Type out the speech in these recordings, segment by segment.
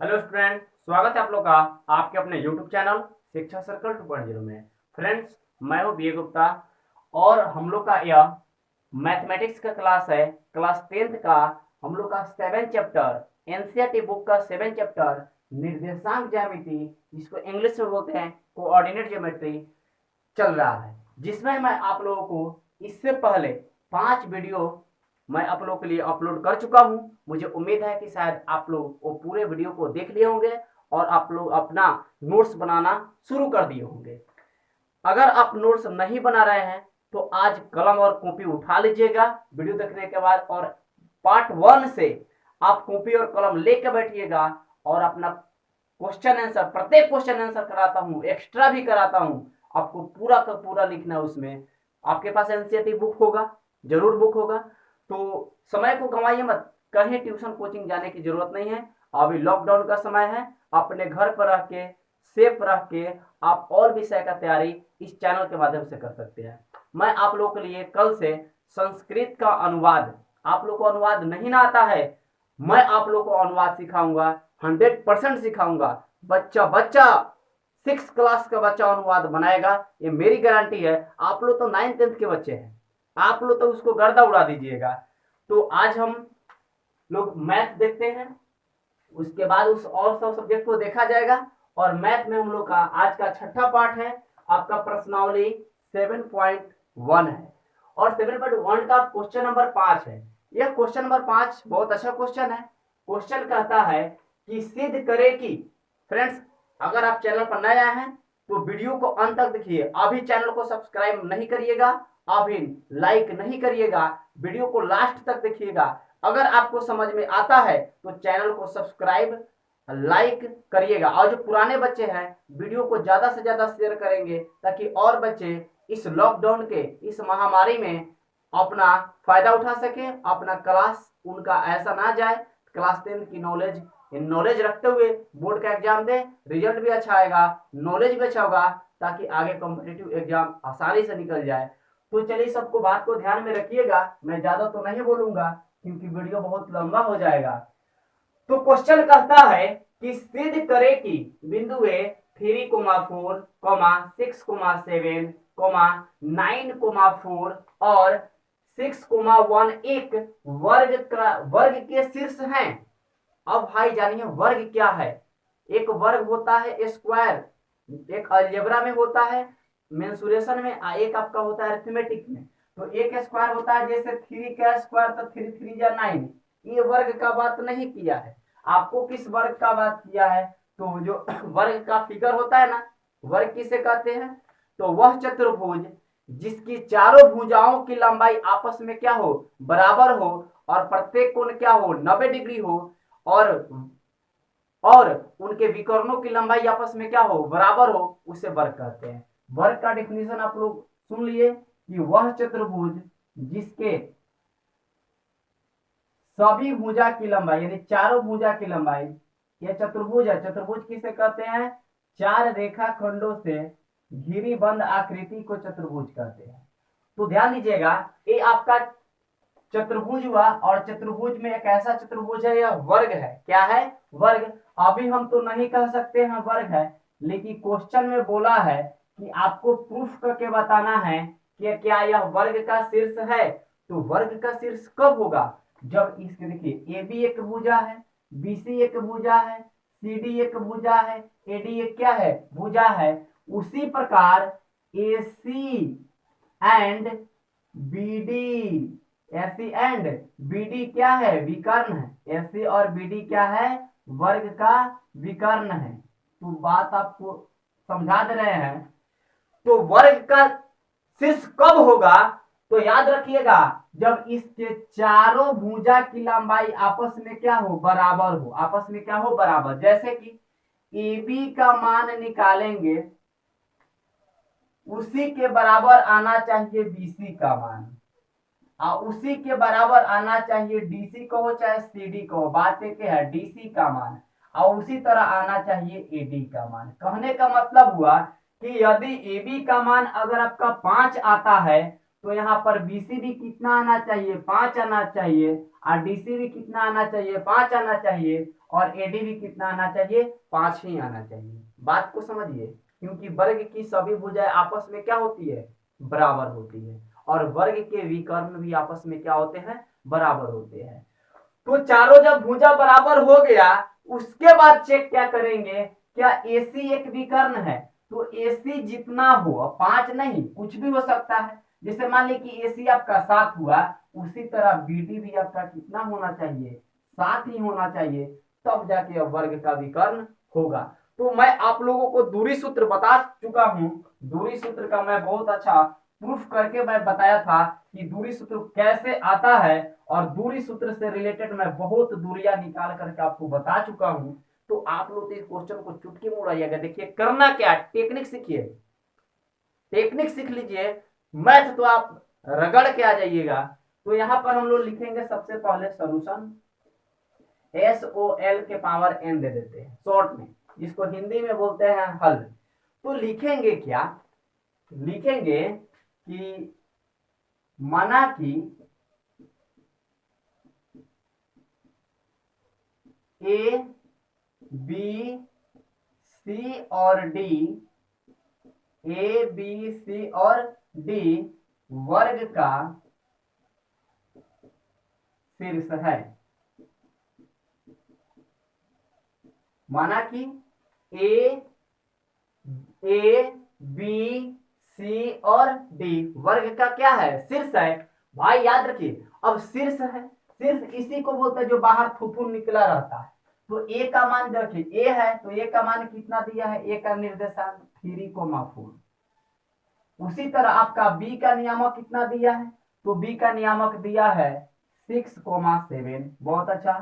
Hello student, स्वागत है आप लोग का आपके अपने यूट्यूब चैनल शिक्षा सर्कल 2.0 में। फ्रेंड्स, मैं हूँ बी गुप्ता और हम लोग का यह मैथमेटिक्स का क्लास है। क्लास 10th का हम लोग का 7 चैप्टर एनसीईआरटी बुक का 7 चैप्टर निर्देशांक ज्यामिति, जिसको इंग्लिश में बोलते हैं कोऑर्डिनेट ज्योमेट्री, चल रहा है। जिसमें मैं आप लोगों को इससे पहले 5 वीडियो मैं आप लोगों के लिए अपलोड कर चुका हूं। मुझे उम्मीद है कि शायद आप लोग वो पूरे वीडियो को देख लिए होंगे और आप लोग अपना नोट्स बनाना शुरू कर दिए होंगे। अगर आप नोट्स नहीं बना रहे हैं तो आज कलम और कॉपी उठा लीजिएगा वीडियो देखने के बाद, और पार्ट 1 से आप कॉपी और कलम लेकर बैठिएगा और अपना क्वेश्चन आंसर, प्रत्येक क्वेश्चन आंसर कराता हूं, एक्स्ट्रा भी कराता हूं, आपको पूरा का पूरा लिखना है। उसमें आपके पास एनसीईआरटी बुक होगा, जरूर बुक होगा, तो समय को गंवाइए मत। कहीं ट्यूशन कोचिंग जाने की जरूरत नहीं है। अभी लॉकडाउन का समय है, अपने घर पर रह के सेफ रह के आप और विषय का तैयारी इस चैनल के माध्यम से कर सकते हैं। मैं आप लोगों के लिए कल से संस्कृत का अनुवाद, आप लोग को अनुवाद नहीं ना आता है, मैं आप लोग को अनुवाद सिखाऊंगा, 100% सिखाऊंगा। बच्चा बच्चा 6 क्लास का बच्चा अनुवाद बनाएगा, ये मेरी गारंटी है। आप लोग तो 9th 10th के बच्चे हैं, आप लोग तो उसको गर्दा उड़ा दीजिएगा। तो आज हम लोग मैथ देखते हैं, उसके बाद उस और सब सब्जेक्ट को देखा जाएगा। और मैथ में हम लोग का आज का छठा पार्ट है, आपका प्रश्नावली 7.1 है। और 7.1 का क्वेश्चन नंबर 5 है। यह क्वेश्चन नंबर 5 बहुत अच्छा क्वेश्चन है। क्वेश्चन कहता है कि सिद्ध करे कि, फ्रेंड्स अगर आप चैनल पर नए आए हैं तो वीडियो को अंत तक देखिए। अभी चैनल को सब्सक्राइब नहीं करिएगा, अभी लाइक नहीं करिएगा, वीडियो को लास्ट तक देखिएगा। अगर आपको समझ में आता है तो चैनल को सब्सक्राइब लाइक करिएगा, और जो पुराने बच्चे हैं वीडियो को ज्यादा से ज्यादा शेयर करेंगे ताकि और बच्चे इस लॉकडाउन के, इस महामारी में अपना फायदा उठा सके, अपना क्लास उनका ऐसा ना जाए। क्लास 10 की नॉलेज रखते हुए बोर्ड का एग्जाम दे, रिजल्ट भी अच्छा आएगा, नॉलेज भी अच्छा होगा, ताकि आगे कॉम्पिटिटिव एग्जाम आसानी से निकल जाए। तो चलिए, सबको बात को ध्यान में रखिएगा, मैं ज्यादा तो नहीं बोलूंगा क्योंकि वीडियो बहुत लंबा हो जाएगा। तो क्वेश्चन कहता है कि सिद्ध करे कि बिंदु ए 3,4,6,7,9,4 और 6,1 एक वर्ग के शीर्ष हैं। अब भाई जानिए वर्ग क्या है। एक वर्ग होता है स्क्वायर, एक अलजेब्रा में होता है, मेंसुरेशन में, एक आपका होता है अरिथमेटिक में। तो एक स्क्वायर होता है जैसे 3 का स्क्वायर तो 3 3 जा 9। ये वर्ग का बात नहीं किया है। आपको किस वर्ग का बात किया है? तो जो वर्ग का फिगर होता है ना, वर्ग किसे कहते हैं? तो वह चतुर्भुज जिसकी चारों भुजाओं की लंबाई आपस में क्या हो, बराबर हो, और प्रत्येक कोण क्या हो, 90 डिग्री हो, और और उनके विकर्णों की लंबाई आपस में क्या हो, बराबर हो, उसे वर्ग कहते हैं। वर्ग का डिफिनेशन आप लोग सुन लिए कि वह चतुर्भुज जिसके सभी भुजा की लंबाई यानी चारों भुजा की लंबाई, यह चतुर्भुज है। चतुर्भुज किसे कहते हैं? 4 रेखाखंडों से घिरी बंद आकृति को चतुर्भुज कहते हैं। तो ध्यान दीजिएगा, ये आपका चतुर्भुज हुआ, और चतुर्भुज में एक ऐसा चतुर्भुज है, यह वर्ग है। क्या है? वर्ग। अभी हम तो नहीं कह सकते हैं वर्ग है, लेकिन क्वेश्चन में बोला है कि आपको प्रूफ करके बताना है कि क्या यह वर्ग का शीर्ष है। तो वर्ग का शीर्ष कब होगा? जब इसके देखिए ए बी एक भुजा है, बी सी एक भुजा है, सी डी एक भुजा है, ए डी एक क्या है, भुजा है। उसी प्रकार A C and B D, AC and BD क्या है, विकर्ण है। एसी और बीडी क्या है, वर्ग का विकर्ण है। तो बात आपको समझा दे रहे हैं। तो वर्ग का शीर्ष कब होगा? तो याद रखिएगा, जब इसके चारों भुजा की लंबाई आपस में क्या हो, बराबर हो। आपस में क्या हो, बराबर। जैसे कि ए बी का मान निकालेंगे, उसी के बराबर आना चाहिए बीसी का मान, और उसी के बराबर आना चाहिए डीसी को हो चाहे सीडी को हो। बात एक है, डीसी का मान, और उसी तरह आना चाहिए एडी का मान। कहने का मतलब हुआ कि यदि एबी का मान अगर आपका 5 आता है तो यहाँ पर बीसी भी कितना आना चाहिए, 5 आना चाहिए, और डीसी भी कितना आना चाहिए, 5 आना चाहिए, और एडी भी कितना आना चाहिए, 5 ही आना चाहिए। बात को समझिए, क्योंकि वर्ग की सभी भुजाएं आपस में क्या होती है, बराबर होती है, और वर्ग के विकर्ण भी आपस में क्या होते हैं, बराबर होते हैं। तो चारों जब भुजा बराबर हो गया, उसके बाद चेक क्या करेंगे, क्या एसी एक विकर्ण है, तो एसी जितना हो, 5 नहीं कुछ भी हो सकता है, जैसे मान लीजिए कि एसी आपका 7 हुआ, उसी तरह बीडी भी आपका कितना होना चाहिए, 7 ही होना चाहिए, तब जाके वर्ग का विकर्ण होगा। तो मैं आप लोगों को दूरी सूत्र बता चुका हूं, दूरी सूत्र का मैं बहुत अच्छा प्रूफ करके मैं बताया था कि दूरी सूत्र कैसे आता है, और दूरी सूत्र से रिलेटेड मैं बहुत दूरियां निकाल करके आपको बता चुका हूं। तो आप लोग इस क्वेश्चन को चुटकी में उड़ाइएगा। देखिए करना क्या, टेक्निक सीखिए, टेक्निक सीख लीजिए, मैथ तो आप रगड़ के आ जाइएगा। तो यहां पर हम लोग लिखेंगे सबसे पहले सोल्यूशन, SOL के पावर n दे देते हैं शॉर्ट में, जिसको हिंदी में बोलते हैं हल। तो लिखेंगे क्या, लिखेंगे कि माना कि ए बी सी और डी, ए बी सी और डी वर्ग का शीर्ष है। माना कि ए बी सी और डी वर्ग का क्या है, शीर्ष है। भाई याद रखिए, अब शीर्ष है, शीर्ष इसी को बोलते हैं जो बाहर फुफुर निकला रहता है। तो ए का मान देखिए, ए है तो ए का मान कितना दिया है, ए का निर्देशांक 3,4। उसी तरह आपका बी का नियामक कितना दिया है, तो बी का नियामक दिया है 6,7। बहुत अच्छा।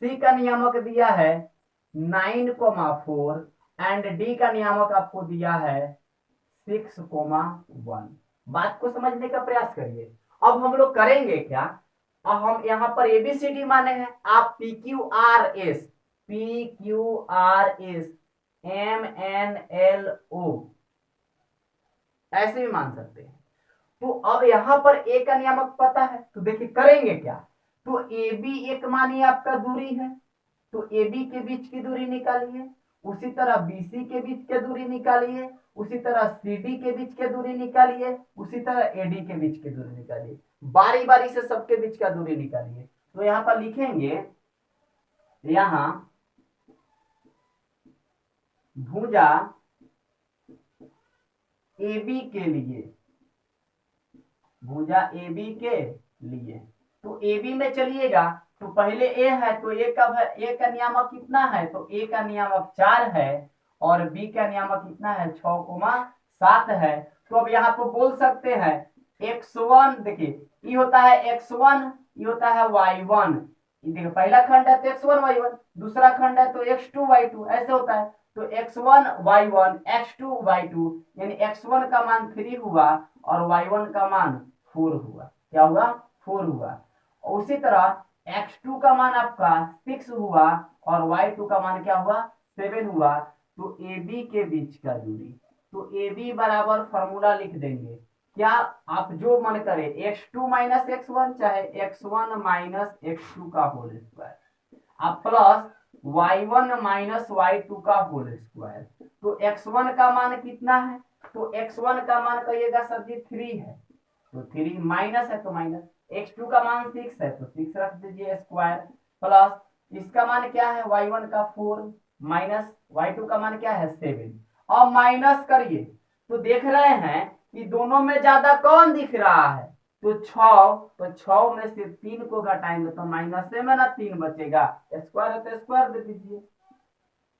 सी का नियामक दिया है 9,4 एंड डी का नियामक आपको दिया है 6,1। बात को समझने का प्रयास करिए। अब हम लोग करेंगे क्या, अब हम यहाँ पर एबीसीडी माने हैं, आप PQRS, PQRS MNLO ऐसे भी मान सकते हैं। तो अब यहां पर ए का नियामक पता है, तो देखिए करेंगे क्या, तो ए बी एक मानिए आपका दूरी है, तो ए बी के बीच की दूरी निकालिए, उसी तरह बीसी के बीच की दूरी निकालिए, उसी तरह सीडी के बीच की दूरी निकालिए, उसी तरह एडी के बीच की दूरी निकालिए, बारी बारी से सबके बीच का दूरी निकालिए। तो यहां पर लिखेंगे, यहां भुजा AB के लिए, भुजा AB के लिए, तो AB में चलिएगा, तो पहले A है तो A का A का नियामक कितना है, तो A का नियामक 4 है, और B का नियामक कितना है 6,7 है। तो अब यहाँ पर बोल सकते हैं x1, देखिए ये होता है x1, ये होता है y1, देखिए पहला खंड है तो x1 y1, दूसरा खंड है तो x2 y2, ऐसे होता है। तो x1 y1 x2 y2, यानी x1 का मान 3 हुआ और y1 का मान 4 हुआ। क्या हुआ, 4 हुआ। और उसी तरह x2 का मान आपका 6 हुआ और y2 का मान क्या हुआ, 7 हुआ। तो AB के बीच का दूरी, तो AB बराबर फॉर्मूला लिख देंगे क्या, आप जो मन करे x2 माइनस x1 चाहे x1 माइनस x2 का होल स्क्वायर, आप प्लस y1 माइनस y2 का होल स्क्वायर। तो x1 का मान कितना है, तो x1 का मान कहिएगा सर जी 3 है, तो 3 माइनस है तो माइनस, x2 का मान 6 है तो 6 रख दीजिए स्क्वायर, प्लस इसका मान क्या है y1 का 4 माइनस y2 का मान क्या है 7। अब माइनस करिए तो देख रहे हैं कि दोनों में ज्यादा कौन दिख रहा है, तो 6, तो 6 में से 3 को घटाएंगे तो माइनस से में ना 3 बचेगा, स्क्वायर है तो स्क्वायर दे दीजिए,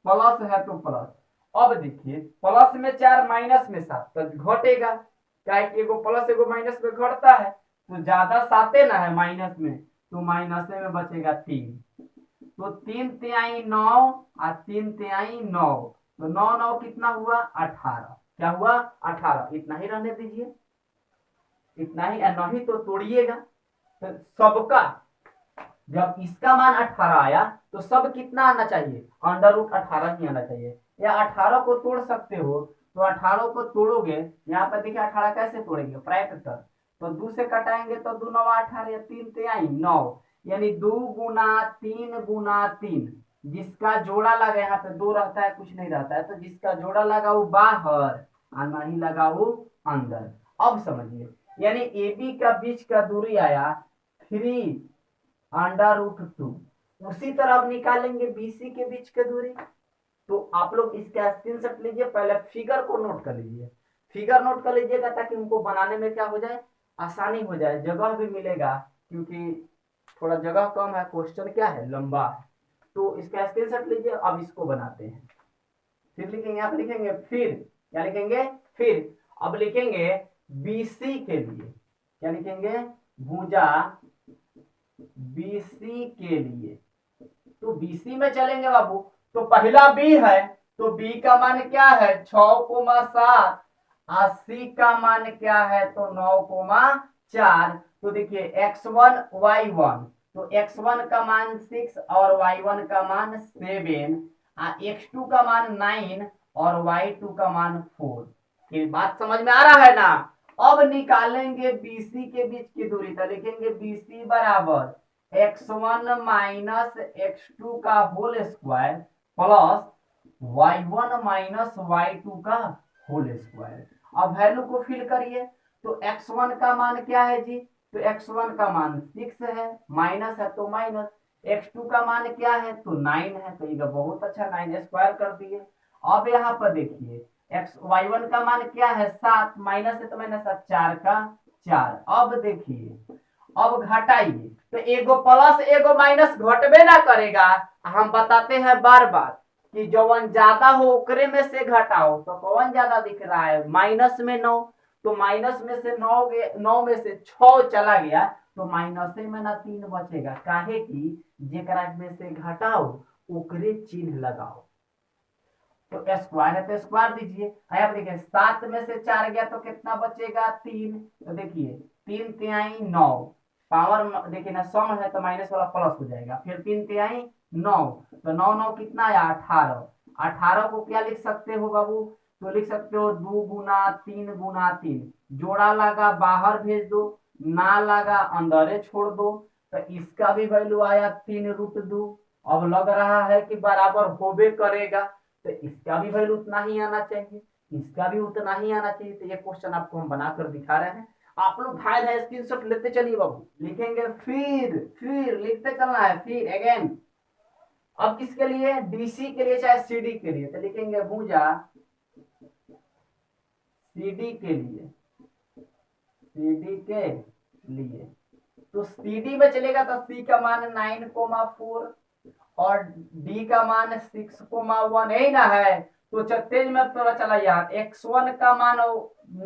प्लस है तो प्लस। अब देखिए प्लस में 4 माइनस में 7 तो घटेगा, क्या है कि एगो प्लस एगो माइनस में घटता है, तो ज्यादा 7 ना है माइनस में, तो माइनस में बचेगा 3, तो 3 तिहाई 9 और 3 तिहाई 9, तो 9 9 कितना हुआ 18, क्या हुआ 18, इतना ही रहने दीजिए, इतना ही, नहीं तो तोड़िएगा। तो सबका जब इसका मान 18 आया तो सब कितना आना चाहिए, √18 ही आना चाहिए, या 18 को तोड़ सकते हो, तो 18 को तोड़ोगे, यहाँ पर देखिए 18 कैसे तोड़ेंगे, ब्रैकेट कर, तो 2 से कटाएंगे तो 2 9 18 या 3 3 9, यानी 2 गुना 3 गुना 3, जिसका जोड़ा लगा यहाँ पे 2 रहता है कुछ नहीं रहता है, तो जिसका जोड़ा लगा वो बाहर और नहीं लगा वो अंदर। अब समझिए, यानी ए बी का बीच का दूरी आया 3√2। उसी तरह अब निकालेंगे बीसी के बीच की दूरी। तो आप लोग इसका स्क्रीनशॉट लीजिए, पहले फिगर को नोट कर लीजिए, फिगर नोट कर लीजिएगा ताकि उनको बनाने में क्या हो जाए, आसानी हो जाए, जगह भी मिलेगा, क्योंकि थोड़ा जगह कम है, क्वेश्चन क्या है लंबा है। तो इसका स्क्रीनशॉट लीजिए, अब इसको बनाते हैं। फिर लिखेंगे, यहाँ पे लिखेंगे फिर, क्या लिखेंगे फिर, अब लिखेंगे बीसी के लिए, क्या लिखेंगे भुजा बीसी के लिए। तो बीसी में चलेंगे बाबू, तो पहला बी है, तो बी का मान क्या है 6,7, 80 का मान क्या है तो 9,4। तो देखिए x1 y1, तो x1 का मान 6 और y1 का मान 7, x2 का मान 9 और y2 का मान 4। ये बात समझ में आ रहा है ना। अब निकालेंगे बीसी के बीच की दूरी, तो लिखेंगे बीसी बराबर x1 माइनस x2 का whole square plus y1 minus y2 का होल स्क्वायर। अब वैल्यू को फिल करिए, तो x1 का मान क्या है जी, तो x1 का मान 6 है, माइनस है तो माइनस, x2 का मान क्या है तो 9 है, तो ये बहुत अच्छा 9 स्क्वायर कर दिए। अब यहाँ पर देखिए y1 का मान क्या है 7, माइनस है तो माइनस 4 का 4। अब देखिए, अब घटाइए, तो एगो प्लस एगो माइनस घटबे ना करेगा। हम बताते हैं बार बार कि जवन ज्यादा हो ओकरे में से घटाओ, तो कौन ज्यादा दिख रहा है माइनस में 9, तो माइनस में से 9 में से 6 चला गया, तो माइनस में ना 3 बचेगा, काहे कि जेकरा में से घटाओ ओकरे चिन्ह लगाओ। तो स्क्वायर है तो स्क्वायर दीजिए। अब देखिए 7 में से 4 गया तो कितना बचेगा 3, तो देखिए 3 तिहाई 9, पावर देखिए ना सम है तो माइनस वाला प्लस हो जाएगा, फिर 3 तिहाई 9, तो 9 9 कितना आया 18। 18 को क्या लिख सकते हो बाबू, तो लिख सकते हो 2 गुना 3 गुना 3, जोड़ा लगा बाहर भेज दो, ना लगा अंदर छोड़ दो, तो इसका भी वैल्यू आया 3√2। अब लग रहा है कि बराबर होबे करेगा, तो इसका भी वैल्यू उतना ही आना चाहिए, इसका भी उतना ही आना चाहिए। तो ये क्वेश्चन आपको हम बनाकर दिखा रहे हैं, आप लोग घायल है स्क्रीनशॉट लेते चलिए बाबू। लिखेंगे फिर लिखते चलना है, फिर अगेन। अब किसके लिए, डीसी के लिए चाहे सीडी के लिए, तो लिखेंगे भुजा सीडी के लिए, सीडी के लिए। तो सीडी में चलेगा तो सी का मान 9,4 और डी का मान 6,1 यही ना है। तो तेज में पता चला यार, x1 का मान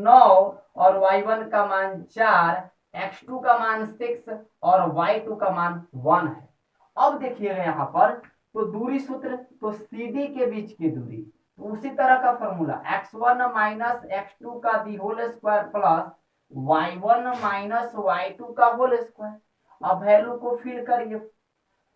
9 और y1 का मान 4, x2 का मान 6 और y2 का मान 1 है। अब देखिएगा यहाँ पर, तो दूरी सूत्र, तो CD के बीच की दूरी, तो उसी तरह का फॉर्मूला x1 माइनस x2 का the whole square plus y1 minus y2 का होल स्क्वायर। अब वैल्यू को फिल करिए,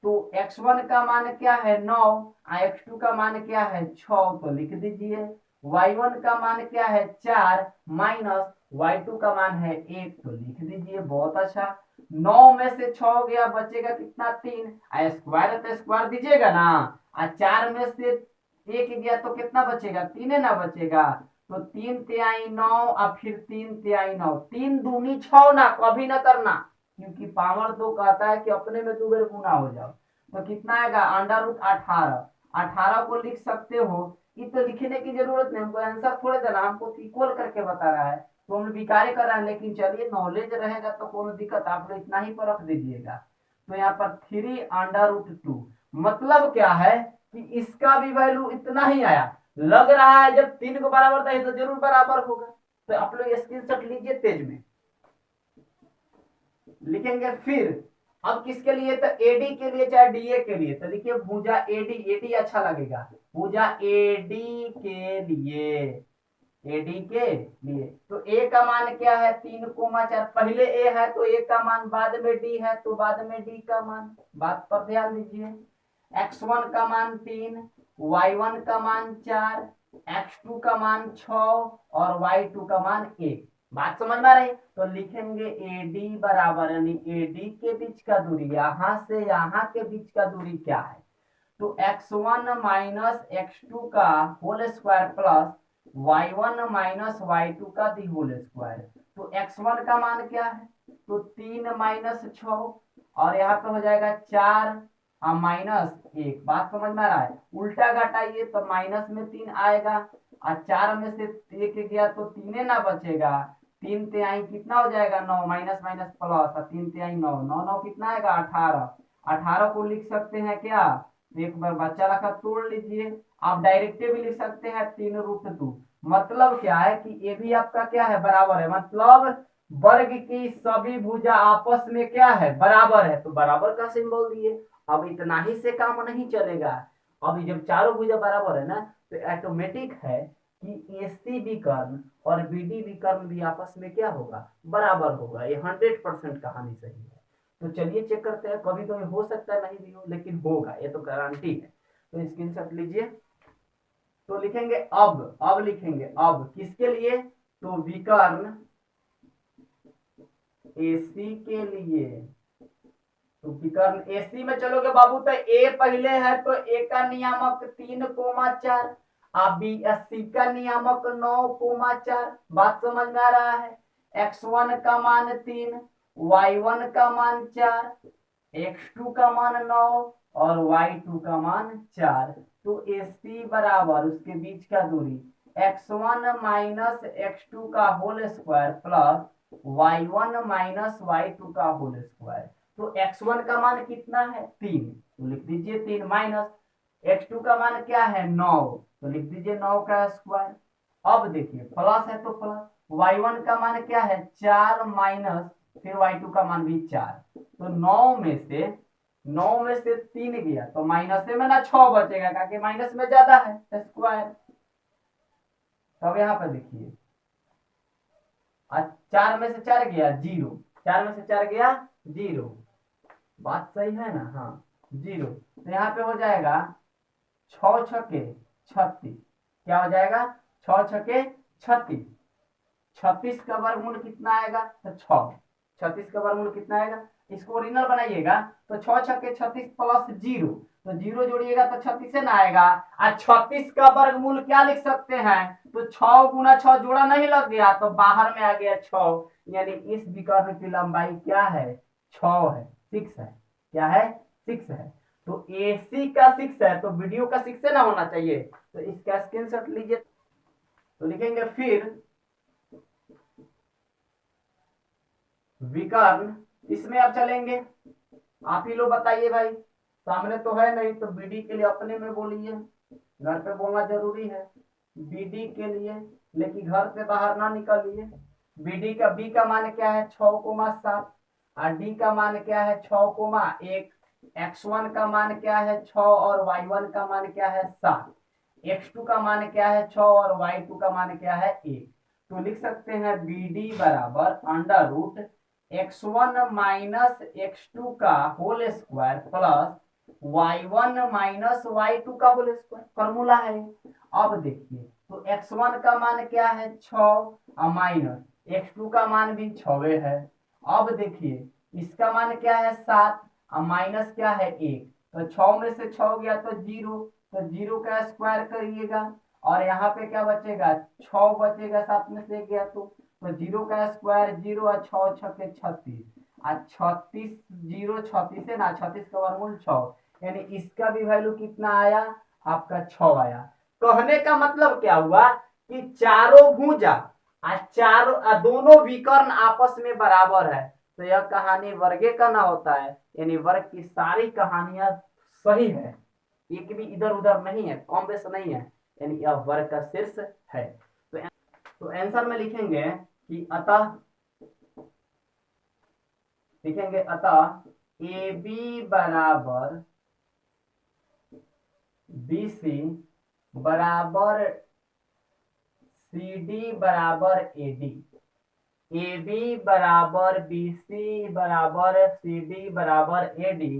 तो x1 का मान क्या है 9, x2 का मान क्या है 6, तो लिख दीजिए। y1 का मान क्या है 4 माइनस y2 का मान है 1, तो लिख दीजिए। बहुत अच्छा, 9 में से 6 गया बचेगा कितना 3, स्क्वायर है तो स्क्वायर दीजिएगा ना, 4 में से 1 गया तो कितना बचेगा 3 ना बचेगा, तो 3 तिहाई 9 और फिर 3 तिहाई 9, 3 दूनी 6 ना, कभी ना करना, क्योंकि पावर 2 कहता है कि अपने में 2 बार गुना हो जाओ। तो कितना आएगा √18, 18 को लिख सकते हो, ये तो लिखने की जरूरत नहीं, हमको आंसर थोड़े देना, हमको इक्वल करके बता रहा है, तो हम विकारे कर रहे हैं, लेकिन चलिए नॉलेज रहेगा तो कोई दिक्कत, आप लोग इतना ही पर रख दीजिएगा। तो यहाँ पर 3√2 मतलब क्या है कि इसका भी वैल्यू इतना ही आया, लग रहा है जब 3 को बराबर था तो जरूर बराबर होगा। तो आप लोग स्क्रीनशॉट लीजिए तेज में, लिखेंगे फिर। अब किसके लिए, तो एडी के लिए चाहे डीए के लिए, तो लिखिए भुजा एडी, एडी अच्छा लगेगा, भुजा एडी के लिए, एडी के लिए। तो ए का मान क्या है 3,4, पहले ए है तो ए का मान, बाद में डी है तो बाद में डी का मान, बात पर ध्यान दीजिए। x1 का मान 3, y1 का मान 4, x2 का मान 6 और y2 का मान 1। बात समझ में आ रही है? तो लिखेंगे एडी बराबर, यानी एडी के बीच का दूरी, यहां से यहां के बीच का दूरी क्या है, तो x1 माइनस x2 का whole square plus y1 minus y2 का दी होल स्क्वायर। तो x1 का मान क्या है, तो 3 - 6, और यहाँ पे हो जाएगा 4 -1। बात समझ में आ रहा है? उल्टा घटाइए तो माइनस में 3 आएगा, और 4 में से 1 गया तो 3 ना बचेगा। 3 तिहाई कितना हो जाएगा, 9, माइनस माइनस प्लस, और 3 तिहाई 9, 9 9 कितना आएगा, 18। 18 को लिख सकते हैं क्या, एक बार बच्चा रखा तोड़ लीजिए। आप डायरेक्ट भी लिख सकते हैं 3√2। मतलब क्या है कि ये भी आपका क्या है, बराबर है, मतलब वर्ग की सभी भुजा आपस में क्या है, बराबर है, तो बराबर का सिंबल दिए। अब इतना ही से काम नहीं चलेगा, अभी जब चारों भुजा बराबर है ना, तो ऑटोमेटिक है कि एसी विकर्ण और बीडी विकर्ण भी आपस में क्या होगा, बराबर होगा। ये 100% कहानी सही है। तो चलिए चेक करते हैं, कभी कभी हो सकता है नहीं भी हो, लेकिन होगा, ये तो गारंटी है। तो स्क्रीनशॉट लीजिए। तो लिखेंगे अब लिखेंगे अब किसके लिए, तो विकर्ण एसी के लिए। तो विकर्ण एसी में चलोगे बाबू, तो ए पहले है, तो ए का नियामक 3,4, आप बी सी का नियामक 9,4। बात समझ में आ रहा है? x1 का मान 3, y1 का मान 4, x2 का मान 9, और y2 का मान 4। तो AC बराबर उसके बीच का दूरी x1 माइनस x2 का whole square plus y1 minus y2 का होल स्क्वायर। तो x1 का मान कितना है, 3, तो लिख दीजिए 3, माइनस x2 का मान क्या है, 9, तो लिख दीजिए 9 का स्क्वायर। अब देखिए प्लस है तो प्लस, y1 का मान क्या है, 4, माइनस फिर y2 का मान भी 4। तो 9 में से 3 गया तो माइनस में ना 6 बचेगा, क्योंकि माइनस में ज्यादा है स्क्वायर। तब यहाँ पे देखिए 4 में से 4 गया 0, 4 में से 4 गया 0। बात सही है ना, हाँ 0। तो यहाँ पे हो जाएगा 6 छके 36। क्या हो जाएगा, 6 छके 36। 36 का वर्गमूल कितना आएगा, तो 6। 36 का वर्गमूल कितना आएगा, इसको ओरिजिनल बनाइएगा तो 6 छके 36 प्लस 0, तो 0 जोड़िएगा तो 36 से ना आएगा। और 36 का वर्गमूल क्या लिख सकते हैं, तो 6 गुना 6 जोड़ा नहीं लग गया तो बाहर में आ गया 6, यानी इस विकर्ण की लंबाई क्या है, 6 है, 6 है। क्या है, 6 है। तो AC का 6 है, तो वीडियो का 6 से ना होना चाहिए। तो इसका स्क्रीनशॉट लीजिए। तो लिखेंगे फिर विकर्ण, इसमें अब चलेंगे, आप ही लोग बताइए भाई, सामने तो है नहीं, तो बीडी के लिए अपने में बोलिए, घर पे बोलना जरूरी है। बीडी के लिए, लेकिन घर से बाहर ना निकलिए। बीडी का बी का मान क्या है, 6,7, और डी का मान क्या है, 6,1। x1 का मान क्या है, 6, और y1 का मान क्या है, 7। x2 का मान क्या है, 6, और y2 का मान क्या है, 1। तो लिख सकते हैं BD बराबर under root x1 minus x2 का whole square plus y1 minus y2 का होल स्क्वायर, फॉर्मूला है। अब देखिए तो x1 का मान क्या है, 6, और माइनस x2 का मान भी 6 है। अब देखिए इसका मान क्या है, 7, और माइनस क्या है, 1, तो 6 में से 6 गया तो 0, तो 0 का स्क्वायर करिएगा, और यहाँ पे क्या बचेगा, 6 बचेगा, 7 में से 1 गया तो 0 का स्क्वायर 0, और 6 छके 36, और 36 0 36 है ना, 36 का वर्गमूल 6, यानी इसका भी वैल्यू कितना आया, आपका 6 आया। कहने का मतलब क्या हुआ कि चारों भुजा दोनों विकर्ण आपस में बराबर है, तो यह कहानी वर्गे का ना होता है, यानी वर्ग की सारी कहानियां सही है, एक भी इधर उधर नहीं है, कम बेस नहीं है, यानी यह वर्ग का शीर्ष है। तो आंसर में लिखेंगे कि अतः, लिखेंगे अतः ए बी बराबर बी सी बराबर सी डी बराबर ए डी, ए बी बराबर बी सी बराबर सी डी बराबर ए डी,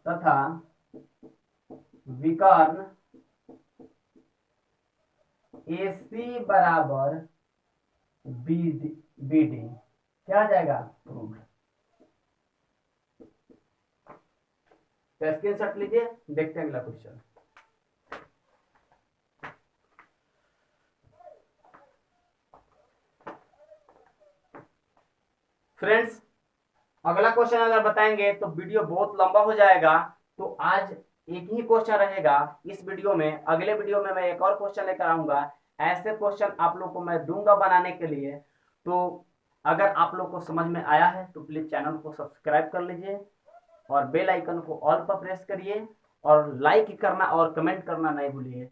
तथा विकर्ण AC बराबर BD क्या आ जाएगा? प्रूव्ड। तो स्क्रीनशॉट लीजिए, देखते हैं अगला क्वेश्चन। फ्रेंड्स अगला क्वेश्चन अगर बताएंगे तो वीडियो बहुत लंबा हो जाएगा, तो आज एक ही क्वेश्चन रहेगा इस वीडियो में। अगले वीडियो में मैं एक और क्वेश्चन लेकर आऊंगा। ऐसे क्वेश्चन आप लोग को मैं दूंगा बनाने के लिए। तो अगर आप लोग को समझ में आया है तो प्लीज चैनल को सब्सक्राइब कर लीजिए और बेल आइकन को ऑल पर प्रेस करिए और लाइक करना और कमेंट करना नहीं भूलिए।